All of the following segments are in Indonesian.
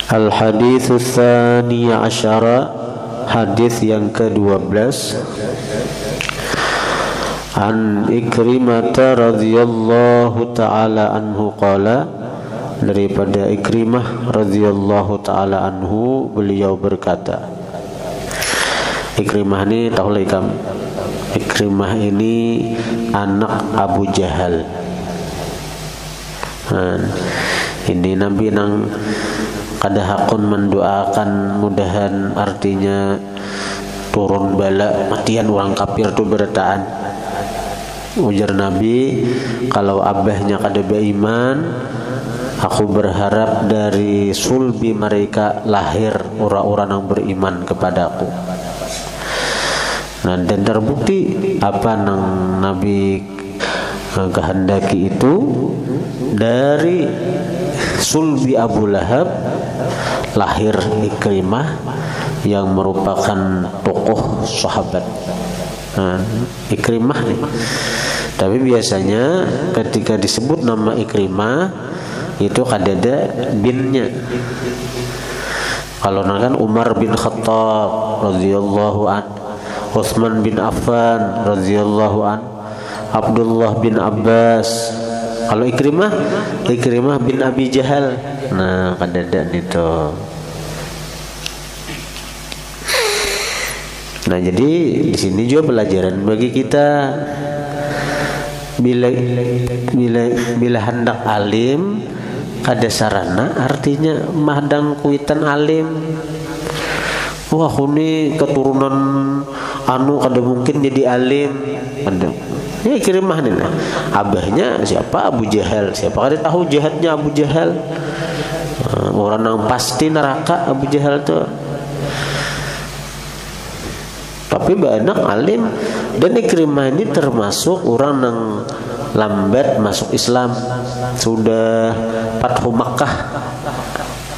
Al-haditsu tsani asyara, hadis yang ke-12. An Ikrimah radhiyallahu ta'ala anhu qala, daripada Ikrimah radhiyallahu ta'ala anhu, beliau berkata. Ikrimah ini tahu lekam. Ikrimah ini anak Abu Jahal. Ini Nabi nang kada hakun mendoakan mudahan, artinya turun bala matian orang kafir tu berataan. Ujar Nabi, kalau abahnya kada beriman, aku berharap dari sulbi mereka lahir orang-orang yang beriman kepadaku. Nah, dan terbukti apa nang Nabi kehendaki itu, dari sulbi Abu Lahab lahir Ikrimah yang merupakan tokoh sahabat. Ikrimah nih. Tapi biasanya ketika disebut nama Ikrimah itu kadada binnya. Kalau kan Umar bin Khattab radhiyallahu an, Utsman bin Affan radhiyallahu an, Abdullah bin Abbas. Kalau Ikrimah bin Abi Jahal. Nah, kadada itu. Nah, jadi di sini juga pelajaran bagi kita. Bila hendak alim kada sarana, artinya mahdang kuitan alim. Wah, ini keturunan anu kada mungkin jadi alim. Ya Ikrimah nih, abahnya siapa? Abu Jahal. Siapa kada tahu jahatnya Abu Jahal? Orang yang pasti neraka Abu Jahal tuh. Tapi banyak alim. Dan Ikrimah ini termasuk orang yang lambat masuk Islam. Sudah Fathu Makkah,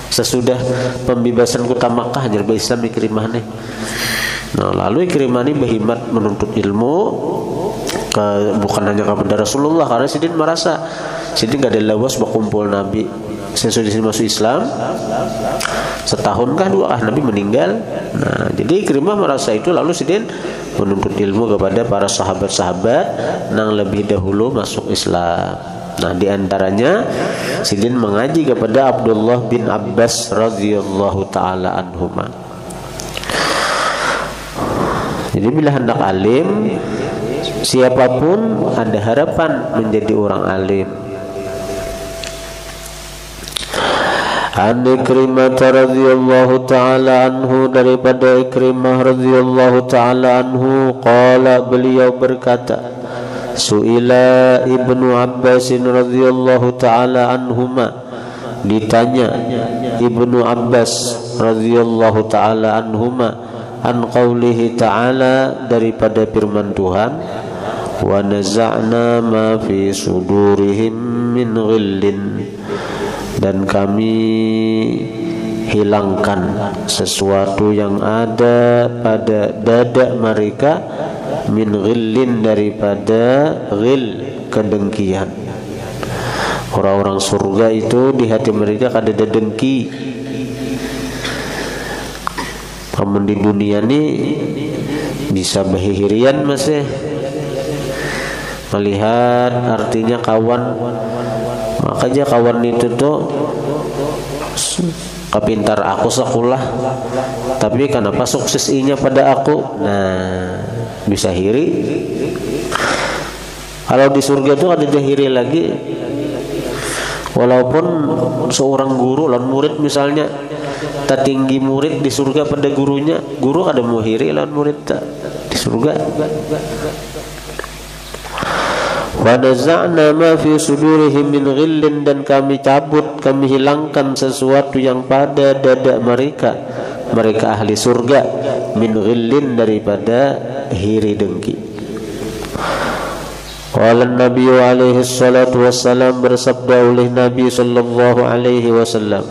sesudah pembebasan kota Makkah jadi Islam Ikrimah nih. Nah, lalu Ikrimah ini berhimmat menuntut ilmu, bukan hanya kepada Rasulullah, karena Sidin merasa Sidin gak ada lawas berkumpul Nabi. Sesudah masuk Islam setahun kah 2 Nabi meninggal. Nah, jadi Ikrimah merasa itu, lalu Sidin menuntut ilmu kepada para sahabat-sahabat yang lebih dahulu masuk Islam. Nah, diantaranya Sidin mengaji kepada Abdullah bin Abbas radhiyallahu ta'ala anhuma. Jadi bila hendak alim, siapapun ada harapan menjadi orang alim. An Ikrimah radhiyallahu ta'ala anhu, daripada Ikrimah radhiyallahu ta'ala anhu qala, beliau berkata, su'ila Ibnu Abbas radhiyallahu ta'ala anhuma, ditanya Ibnu Abbas radhiyallahu ta'ala anhuma an qaulihi ta'ala, daripada firman Tuhan, wa naza'na ma fi sudurihim min ghillin, dan kami hilangkan sesuatu yang ada pada dada mereka, min ghillin, daripada ghil, kedengkian. Orang-orang surga itu di hati mereka kada ada dengki. Namun di dunia ini bisa bahihirian masih melihat, artinya kawan. Makanya kawan itu tuh kepintar aku sekolah, tapi kenapa suksesnya pada aku? Nah, bisa hiri. Kalau di surga tuh ada hiri lagi. Walaupun seorang guru lawan murid misalnya, tak tinggi murid di surga pada gurunya, guru ada mau hiri lawan murid tak di surga. Wa naza'na ma fi sudurihim min ghillin, dan kami cabut, kami hilangkan sesuatu yang pada dada mereka, mereka ahli surga, min ghillin, daripada hiri dengki. Qala Nabi alaihi salatu wassalam, bersabda oleh Nabi sallallahu alaihi wasallam,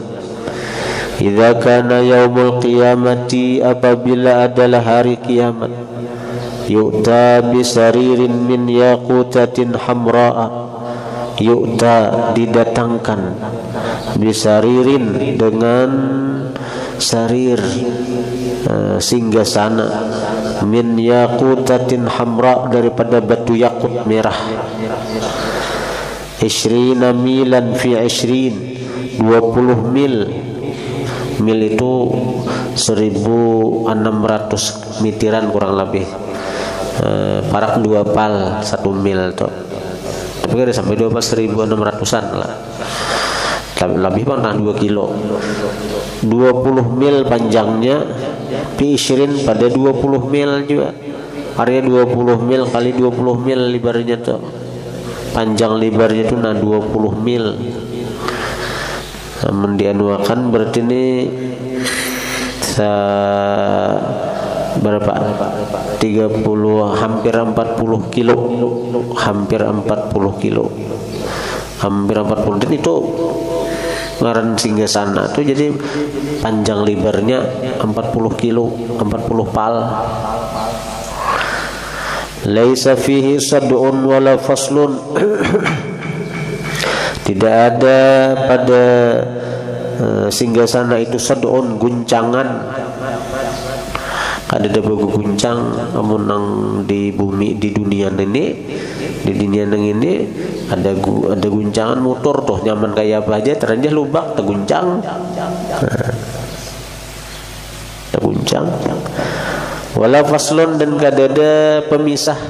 idza kana yaumul qiyamati, apabila adalah hari kiamat, yu'ta bisaririn min yaqutatin hamra'a, yu'ta, didatangkan, Bisaririn dengan sarir, singgasana, min yaqutatin hamra, daripada batu yakut merah. 20 milan fi 20 mil. Mil itu 1600 mitiran kurang lebih. Parak 2 pal 1 mil tuh. Tapi kan sampai 2 pal 1600-an lah. Lebih pernah 2 kilo. 20 mil panjangnya, fi 20 pada 20 mil juga. Area 20 mil kali 20 mil lebarnya tuh. Panjang lebarnya itu 20 mil. Mendianuakan berarti ini berapa? 30, hampir 40 kilo. Hampir 40 kilo. Hampir 40. Dan itu ngaran singgasana tuh, jadi panjang lebarnya 40 kilo, 40 pal. Laisa fihi sad'un wala faslun. Tidak ada pada singgasana itu sad'un, guncangan. Ada bagu guncang amun nang di bumi, di dunia ini, di dunia nang ini ada guncangan motor tuh nyaman kayak apa aja, teranjah lubak teguncang. Teguncang. Wala faslun, dan kadada pemisah.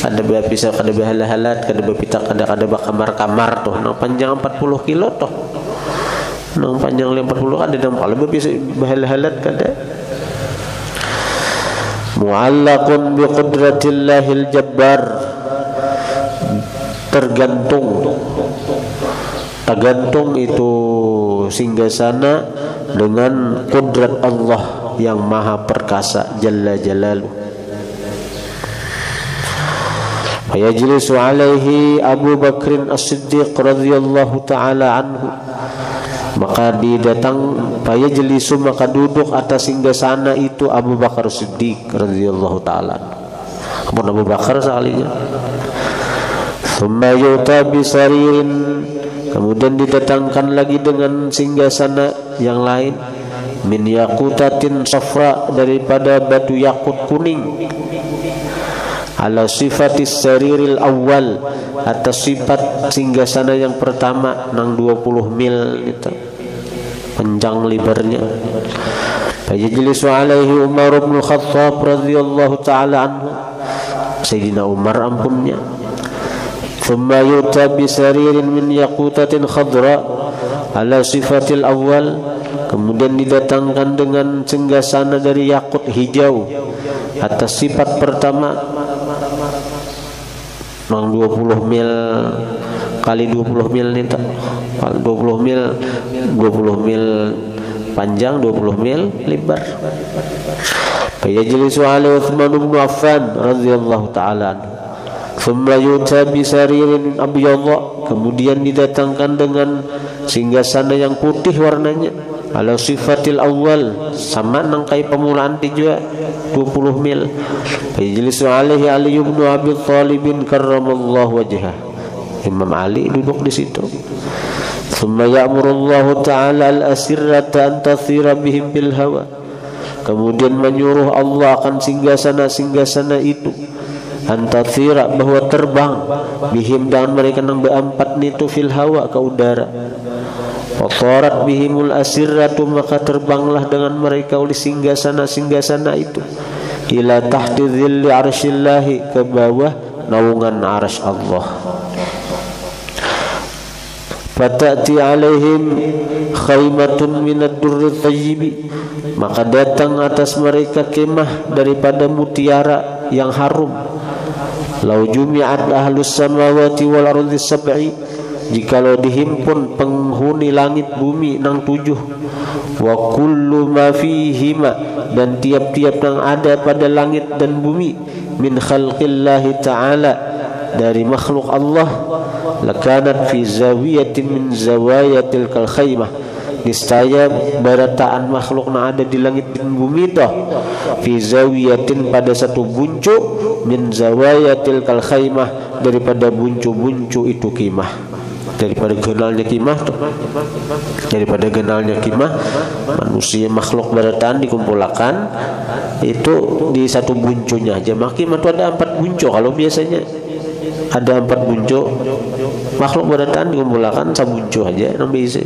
Ada berpisah, kada berhalat-halat, kada berpitak, kada bakamar-kamar tuh. Nang panjang 40 kilo tuh. Nang panjang 40 ada nang pala berpisah berhalat-halat kada. Mu'allaqun bi qudratillahil jabbar. Tergantung itu singgasana dengan kudrat Allah yang maha perkasa jalla jalaluh. Fayajlisu alaihi Abu Bakrin As-Siddiq radhiyallahu ta'ala anhu. Maka fayajlisu, maka duduk atas singgasana itu Abu Bakar Siddiq radhiyallahu ta'ala anhu. Abu Bakar sekalinya. Thumma yuta bisaririn, kemudian didatangkan lagi dengan singgasana yang lain, min yaqutatin safra, daripada batu yakut kuning, ala sifatis sariril awal, atas sifat singgasana yang pertama nang 20 mil itu panjang lebarnya. Fajlisu alaihi Umar bin Khattab radhiyallahu ta'ala anhu, Sayyidina Umar ampunnya. Thumma yuta bisaririn min yaqutatin khadra ala sifatil awal, kemudian didatangkan dengan singgasana dari yakut hijau atas sifat pertama nang 20 mil kali 20 mil nih tak, 20 mil panjang, 20 mil lebar. Fayajlisu alaihi Utsman bin Affan radhiyallahu ta'ala anhu. Thumma yuta bisaririn abyadha, kemudian didatangkan dengan singgasana yang putih warnanya, ala sifatil awal, sama nang kai pemulaan juga 20 mil. Fayajlisu alaihi Ali bin Abi Thalib karramallahu wajhah. Imam Ali duduk di situ. Thumma ya'murullahu ta'ala al-asirrata an tathira bihim bil hawa, kemudian menyuruh Allah akan singgasana-singgasana itu, antathira, bahwa terbang, bihim, dengan mereka nang berempat nitu, fil hawa, ke udara. Watarat bihimul asirratu, maka terbanglah dengan mereka oleh singgasana-singgasana itu, ila tahti dhilli arsyillahi, ke bawah naungan arsy Allah. Fatati alaihim khaymatun minad durri thayyibi, maka datang atas mereka kemah daripada mutiara yang harum. Lau jumi'at ahlus samawati wal ardi sab'i, jikalau dihimpun penghuni langit bumi nang 7, wa kullu ma fihima, dan tiap-tiap yang ada pada langit dan bumi, min khalqillahi ta'ala, dari makhluk Allah, lakanat fi zawiyatin min zawayatil kal khaymah, niscaya barataan makhluk yang ada di langit dan bumi toh, fi zawiyatin, pada satu buncu, min zawayatil kal khaymah, daripada buncu-buncu itu kimah. daripada kenalnya kimah tuh. Daripada kenalnya kimah, manusia makhluk barataan dikumpulkan itu di satu buncunya aja. Makimah itu ada 4 buncu. Kalau biasanya ada 4 buncu, makhluk barataan dikumpulkan sabuncu aja nang bisa.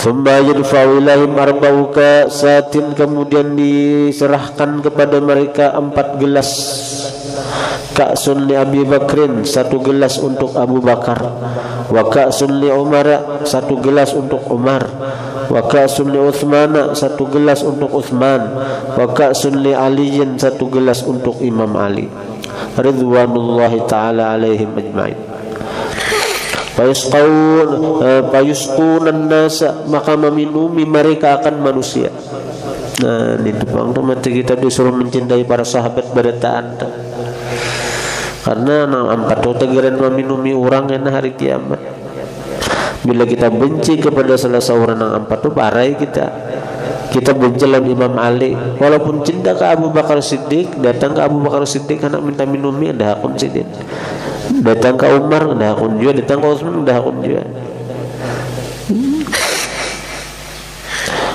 Summa yadfa'u ilaihim arba'u ka'satin, kemudian diserahkan kepada mereka 4 gelas. Ka'sun li Abi Bakrin, 1 gelas untuk Abu Bakar. Wa ka'sun li Umar, 1 gelas untuk Umar. Wa ka'sun li Utsman, 1 gelas untuk Utsman. Wa ka'sun li Aliyin, 1 gelas untuk Imam Ali ridwanullahi ta'ala alaihim ajma'in. Fayusqunan nasa, maka meminumi mereka akan manusia. Nah, ini bang mati kita disuruh mencintai para sahabat barataan. Karena ampat tegeran meminumi orang yang hari kiamat. Bila kita benci kepada salah seorang yang ampat tu parai kita benci lawan Imam Ali, walaupun cinta ke Abu Bakar Siddiq, datang ke Abu Bakar Siddiq anak minta minumi, ada hakun Siddiq. Datang ke Umar, ada hakun juga. Datang ke Utsman, ada hakun juga.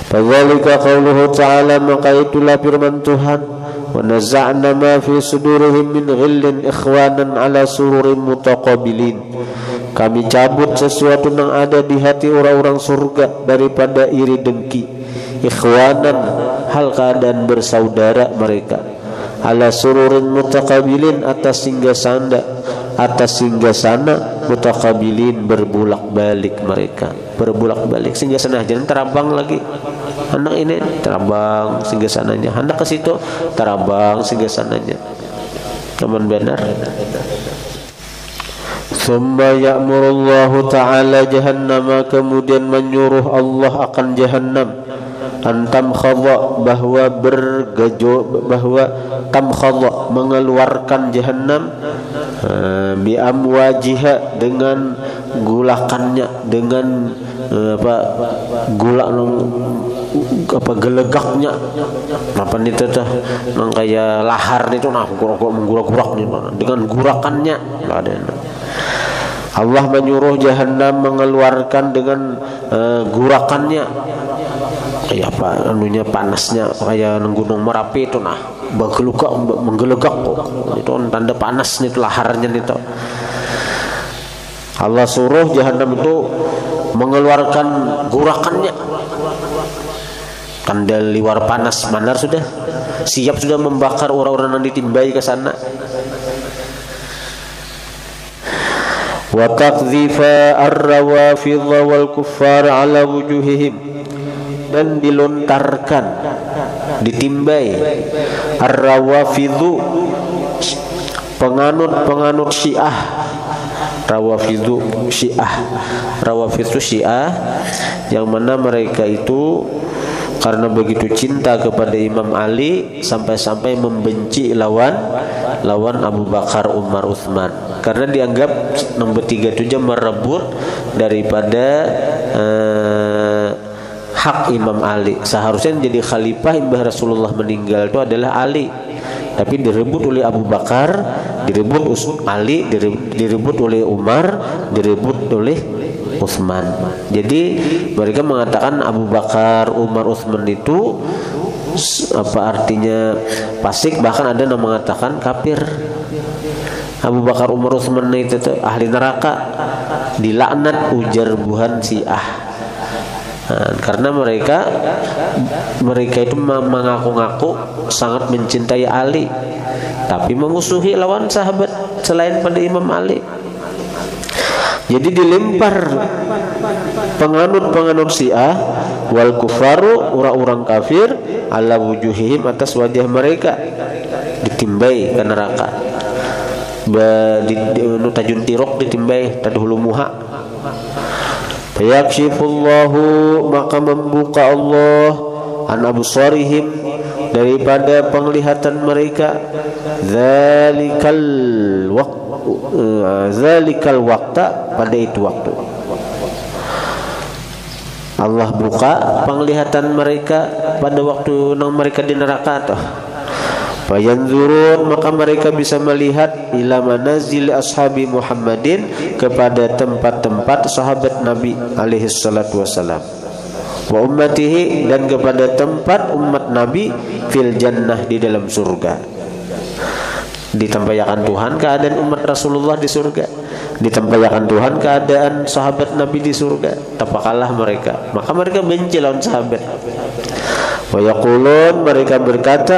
Fadzalika qauluhu ta'ala, maka itulah firman Tuhan, wa naza'na ma fi sudurihim min ghillin ikhwanan ala sururin mutaqabilin. Kami cabut sesuatu yang ada di hati orang-orang surga daripada iri dengki. Ikhwanan, hal keadaan bersaudara mereka. Ala sururin mutaqabilin, atas singgasana mutaqabilin, berbulak-balik mereka. Berbulak-balik singgasana, jangan terabang lagi. Anak ini terabang singgasananya, hendak ke situ terabang singgasananya. Teman benar. Summa ya'murullahu ta'ala jahannama, kemudian menyuruh Allah akan jahannam, antam khadha, bahwa tamkhadha, mengeluarkan jahannam, bi amwajiha, dengan gulakannya, dengan gelegaknya, apa nih tuh nang kayak lahar itu, nah menggurak-gurak nih dengan gurakannya. Allah menyuruh jahannam mengeluarkan dengan gurakannya, kayak apa anunya, panasnya kayak gunung Merapi itu, nah menggelegak itu tanda panas nih laharnya itu. Allah suruh jahannam itu mengeluarkan gurakannya, tanda liwar panas manar sudah siap sudah membakar orang-orang yang ditimbai ke sana. Wa taqdhifa ar-rawafidh wal kuffar ala wujuhihim, dan dilontarkan, ditimbai ar-rawafidhu, penganut Syiah. Rawafidhu Syiah, yang mana mereka itu karena begitu cinta kepada Imam Ali sampai-sampai membenci lawan Abu Bakar, Umar, Utsman, karena dianggap nomor 3 itu merebut daripada hak Imam Ali. Seharusnya jadi khalifah imbah Rasulullah meninggal itu adalah Ali, tapi direbut oleh Abu Bakar, direbut Ali, direbut oleh Umar, direbut oleh Utsman. Jadi mereka mengatakan Abu Bakar, Umar, Utsman itu apa artinya fasik, bahkan ada yang mengatakan kafir. Abu Bakar, Umar, Utsman itu ahli neraka, dilaknat, ujar buhan Syiah. Karena mereka itu mengaku-ngaku sangat mencintai Ali, tapi memusuhi lawan sahabat selain pada Imam Ali. Jadi dilempar penganut Syiah wal kufaru, orang-orang kafir, ala wujuhihim, atas wajah mereka, ditimbai ke neraka. Di tajun tirok ditimbai tadhulu muha. Fayakshifullahu, maka membuka Allah an absarihim, daripada penglihatan mereka, zalikal waqta, pada itu waktu. Allah buka penglihatan mereka pada waktu mereka di neraka tuh. Fayanzurun, maka mereka bisa melihat ila manazil ashabi Muhammadin, kepada tempat-tempat sahabat Nabi alaihi salatu wasalam, wa ummatihi, dan kepada tempat umat Nabi, fil jannah, di dalam surga. Ditampakkan Tuhan keadaan umat Rasulullah di surga, ditampakkan Tuhan keadaan sahabat Nabi di surga. Tapakalah mereka, maka mereka benci lawan sahabat. Wa yaqulun, mereka berkata,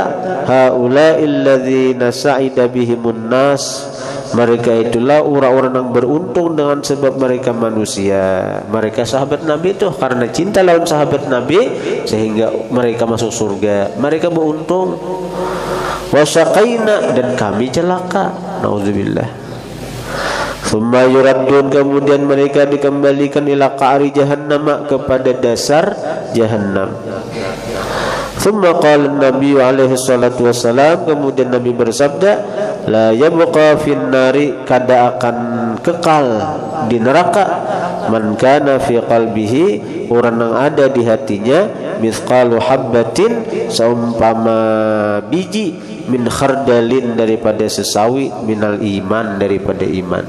haula'il ladzina sa'ida bihimun nas, mereka itulah orang-orang yang beruntung dengan sebab mereka manusia. Mereka sahabat Nabi itu karena cinta lawan sahabat Nabi sehingga mereka masuk surga. Mereka beruntung. Wasyaqaina, dan kami celaka. Nauzubillah. Tsumma yuraddun, kemudian mereka dikembalikan ila qa'ri jahannam, kepada dasar jahannam. Tsumma qala Nabi alaihi salatu wassalam, kemudian Nabi bersabda, la yabqa fin nari, kada akan kekal di neraka, man kana fi qalbihi, orang yang ada di hatinya, mithqalu habbatin, seumpama biji, min khardalin, daripada sesawi, minal iman, daripada iman.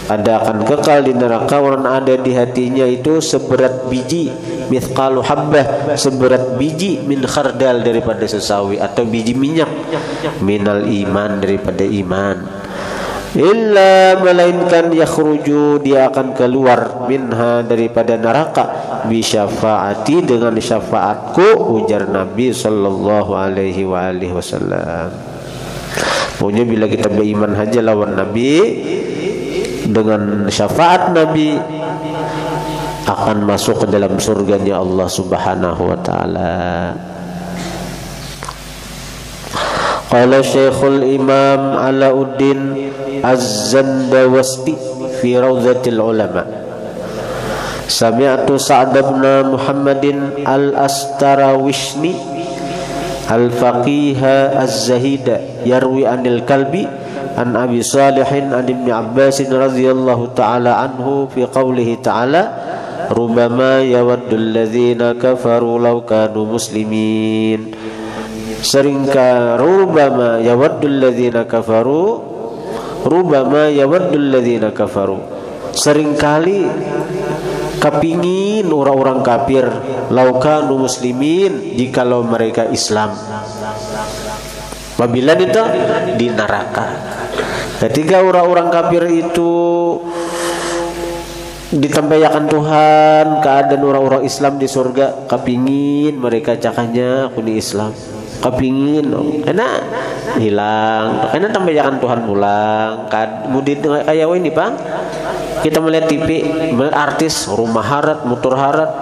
Ada akan kekal di neraka orang ada di hatinya itu seberat biji, mithqalu habbah, seberat biji, min khardal, daripada sesawi atau biji minyak, minal iman, daripada iman. Illa, melainkan yakhruju, dia akan keluar, minha, daripada neraka, bi syafaati, dengan syafaatku, ujar Nabi sallallahu alaihi wa alihi wasallam. Pokoknya bila kita beriman saja lawan Nabi, dengan syafaat Nabi akan masuk ke dalam surganya Allah Subhanahu wa taala. Qala Syekhul Imam Alauddin Az-Zandawasti fi Rawdatil Ulama, sami'tu Sa'd bin Muhammadin al-Astarawishni al-Faqih az-Zahid yarwi anil Kalbi an Abi Salihin an Ibn Abbas radhiyallahu ta'ala anhu fi qawlihi ta'ala, rubama yawaddu alladhina kafaru law kanu muslimin. Seringkali rubama yawaddu alladhina kafaru, rubama yawaddu alladhina kafaru, seringkali kepingin orang-orang kafir, law kanu muslimin, jikalau mereka Islam. Apabila itu di neraka, ketika orang-orang kafir itu ditampakkan Tuhan keadaan orang-orang Islam di surga, kepingin mereka cakanya aku di Islam, kepingin, karena hilang, karena tampakkan Tuhan pulang. Kemudian kayak ini Bang, kita melihat TV, melihat artis rumah harat, motor harat,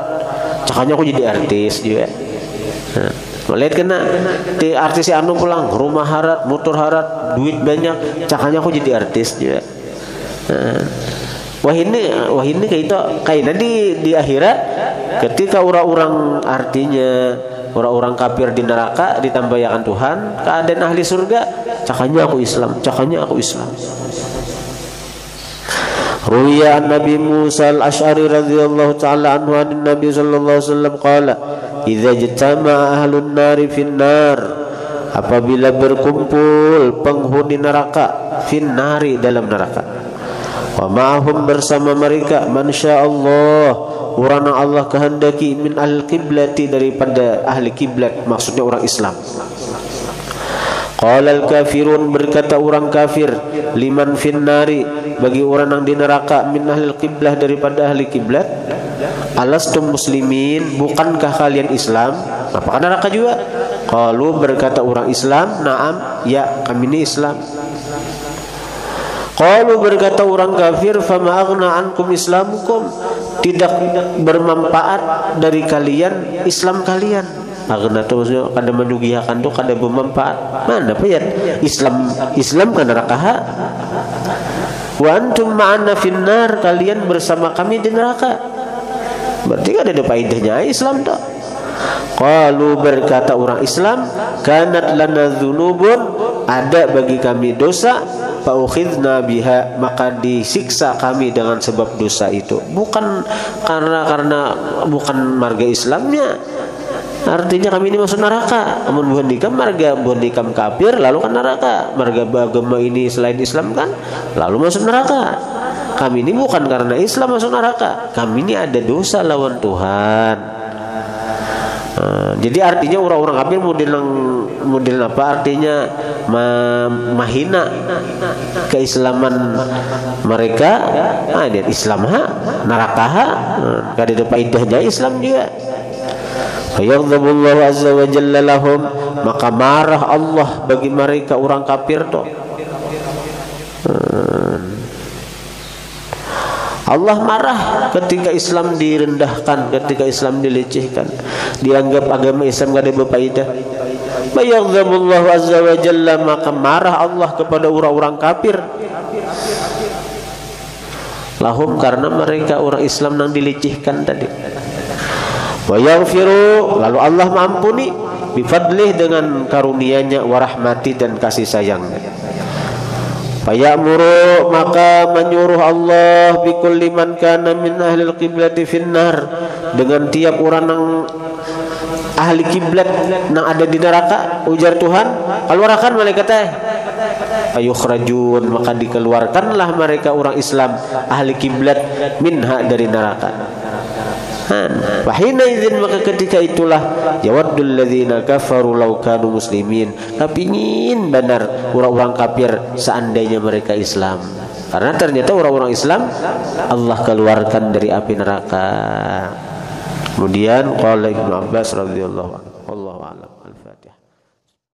cakanya aku jadi artis juga. Lihat kena di artis anu pulang rumah harat, motor harat, duit banyak, cakanya aku jadi artis juga. Wah ini kayak tadi di akhirat, ketika orang-orang, artinya orang-orang kafir di neraka ditampakkan Tuhan keadaan ahli surga, cakanya aku Islam, cakanya aku Islam. Ruwiya an Nabi Musa al-Asy'ari radhiyallahu ta'ala anhu an Nabi sallallahu alaihi wasallam qala, idza jtama'a ahlun nari fin nar, apabila berkumpul penghuni neraka, fin nari, dalam neraka, wa ma'ahum, bersama mereka, man sya'allah, orang yang Allah kehendaki, min al-qiblati, daripada ahli kiblat, maksudnya orang Islam. Qala al-kafirun, berkata orang kafir, liman fin nari, bagi orang yang di neraka, min ahli qiblah, daripada ahli kiblat, alastum muslimin, bukankah kalian Islam? Apakah neraka juga? Qalu, berkata orang Islam, na'am, ya kami ini Islam. Qalu, berkata orang kafir, fama aghna ankum islamukum, tidak bermanfaat dari kalian Islam kalian. Aghna itu maksudnya kada menugihakan tuh, kada bermanfaat. Mana apa ya Islam kan neraka. Wa antum ma'ana finnar, kalian bersama kami di neraka. Berarti kan ada faedahnya Islam tak? Qalu, berkata orang Islam, kanat lana dzunubun, ada bagi kami dosa, fa ukhidna biha, maka disiksa kami dengan sebab dosa itu. Bukan karena bukan marga Islamnya, Artinya kami ini masuk neraka. Amun buhandikam marga buhandikam kafir lalu kan neraka. Marga agama ini selain Islam kan lalu masuk neraka. Kami ini bukan karena Islam masuk neraka. Kami ini ada dosa lawan Tuhan. Jadi artinya orang-orang kafir model apa artinya mahina keislaman mereka. Dia Islam neraka kada ada faedahnya Islam juga. Fayaghdabullahu azza wa jalla lahum, maka marah Allah bagi mereka orang kafir toh. Allah marah ketika Islam direndahkan, ketika Islam dilecehkan, dianggap agama Islam gak ada berfaedah. Fayaghdabullahu azza wa jalla, maka marah Allah kepada orang-orang kafir. Lahum, karena mereka orang Islam yang dilecehkan tadi. Wa yaghfiru, lalu Allah mengampuni bifadlih, dengan karunia-Nya, wa rahmati, dan kasih sayang-Nya. Fayamuru, maka menyuruh Allah bikulli man kana min ahlil qiblati finnar, dengan tiap orang yang ahli kiblat yang ada di neraka, ujar Tuhan, keluarkan malaikatnya. Ayukhrajun, maka dikeluarkanlah mereka orang Islam ahli kiblat minha, dari neraka. Wahina idzin, maka ketika itulah yawaddul ladzina kafaru law kanu muslimin, kepingin benar orang-orang kafir seandainya mereka Islam, karena ternyata orang-orang Islam Allah keluarkan dari api neraka. Kemudian qala Ibnu Abbas radhiyallahu anhu,